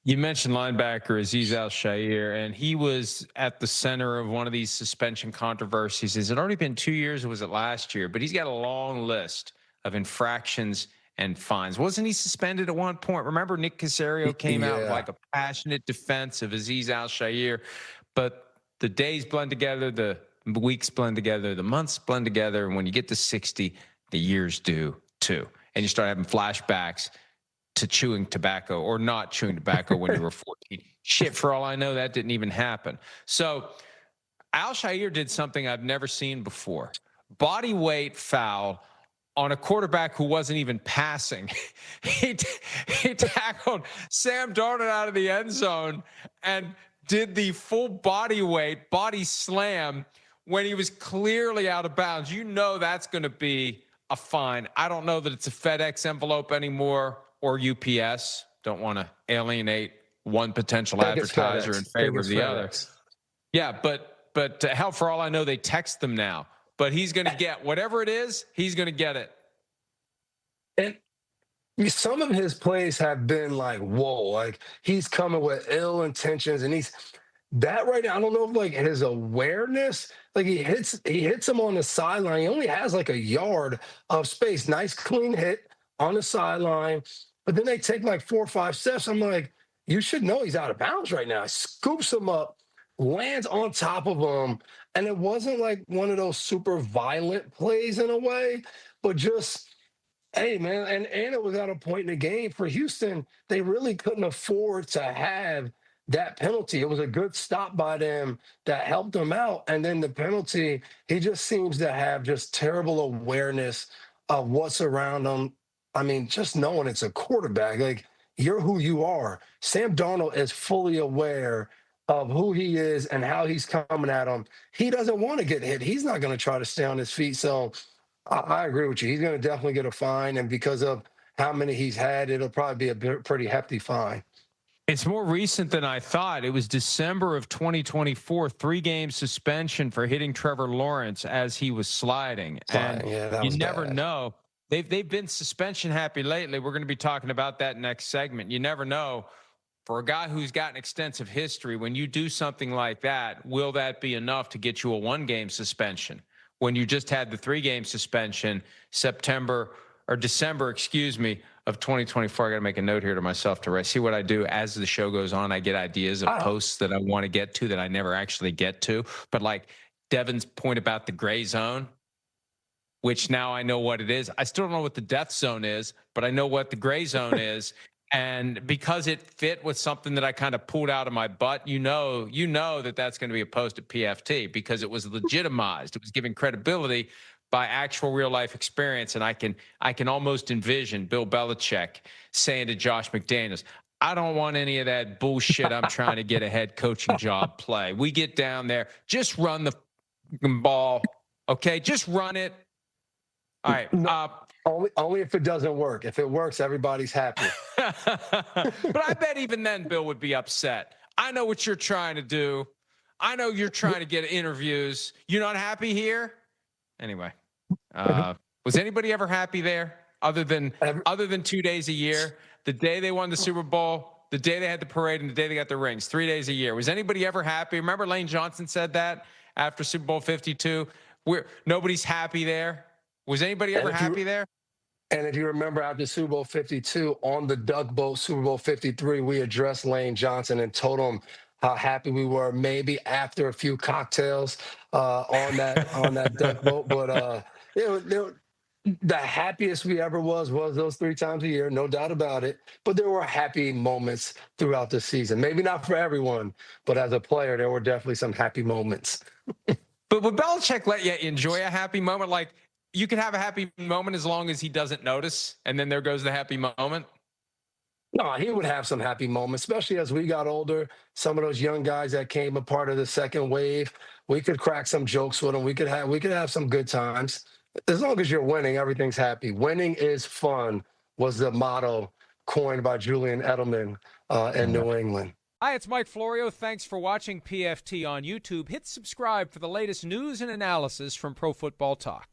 You mentioned linebacker Azeez Al-Shaair, and he was at the center of one of these suspension controversies. Has it already been 2 years, or was it last year? But he's got a long list of infractions and fines. Wasn't he suspended at one point? Remember, Nick Caserio came out with Yeah. like a passionate defense of Azeez Al-Shaair, but the days blend together, the weeks blend together, the months blend together, and when you get to 60, the years do too. And you start having flashbacks to chewing tobacco or not chewing tobacco when you were 14. Shit, for all I know, that didn't even happen. So Al-Shaair did something I've never seen before. Body weight foul on a quarterback who wasn't even passing. he, he tackled Sam Darnold out of the end zone and did the full body weight, body slam when he was clearly out of bounds. You know that's going to be a fine. I don't know that it's a FedEx envelope anymore or UPS. Don't want to alienate one potential advertiser in favor of the other. Yeah, but hell, for all I know, they text them now. But he's going to get whatever it is. He's going to get it. And some of his plays have been like, whoa, like he's coming with ill intentions, and he's that right now. I don't know if like his awareness, like he hits him on the sideline. He only has like a yard of space. Nice clean hit on the sideline, but then they take like 4 or 5 steps. I'm like, you should know he's out of bounds right now. Scoops him up, lands on top of him, and it wasn't like one of those super violent plays in a way, but just hey, man, and it was at a point in the game for Houston, they really couldn't afford to have that penalty. It was a good stop by them that helped them out. And then the penalty, he just seems to have just terrible awareness of what's around him. I mean, just knowing it's a quarterback, like you're who you are. Sam Darnold is fully aware of who he is and how he's coming at him. He doesn't want to get hit. He's not going to try to stay on his feet. So I agree with you. He's going to definitely get a fine, and because of how many he's had, it'll probably be a pretty hefty fine. It's more recent than I thought. It was December of 2024, 3-game suspension for hitting Trevor Lawrence as he was sliding. And Yeah, that you was never bad. know. They've been suspension happy lately. We're going to be talking about that next segment. You never know. For a guy who's got an extensive history, when you do something like that, will that be enough to get you a 1-game suspension? When you just had the 3-game suspension, December, excuse me, of 2024. I got to make a note here to myself to see what I do as the show goes on. I get ideas of posts that I want to get to that I never actually get to. But like Devin's point about the gray zone, which now I know what it is. I still don't know what the death zone is, but I know what the gray zone is. And because it fit with something that I kind of pulled out of my butt, you know that that's going to be a post at PFT because it was legitimized. It was given credibility by actual real life experience. And I can almost envision Bill Belichick saying to Josh McDaniels, I don't want any of that bullshit. I'm trying to get a head coaching job play. We get down there, just run the ball. Okay, just run it. All right. Only if it doesn't work. If it works, everybody's happy. But I bet even then Bill would be upset. I know what you're trying to do. I know you're trying to get interviews. You're not happy here? Anyway, was anybody ever happy there other than 2 days a year? The day they won the Super Bowl, the day they had the parade, and the day they got the rings, 3 days a year. Was anybody ever happy? Remember Lane Johnson said that after Super Bowl 52? Nobody's happy there. Was anybody ever happy there? And if you remember after Super Bowl 52 on the Duck Boat, Super Bowl 53, we addressed Lane Johnson and told him how happy we were, maybe after a few cocktails on that Duck Boat. But the happiest we ever was those 3 times a year, no doubt about it. But there were happy moments throughout the season. Maybe not for everyone, but as a player, there were definitely some happy moments. But would Belichick let you enjoy a happy moment? Like, you can have a happy moment as long as he doesn't notice, and then there goes the happy moment. No, he would have some happy moments, especially as we got older. Some of those young guys that came a part of the second wave, we could crack some jokes with them. We could have some good times. As long as you're winning, everything's happy. Winning is fun was the motto coined by Julian Edelman in New England. Hi, it's Mike Florio. Thanks for watching PFT on YouTube. Hit subscribe for the latest news and analysis from Pro Football Talk.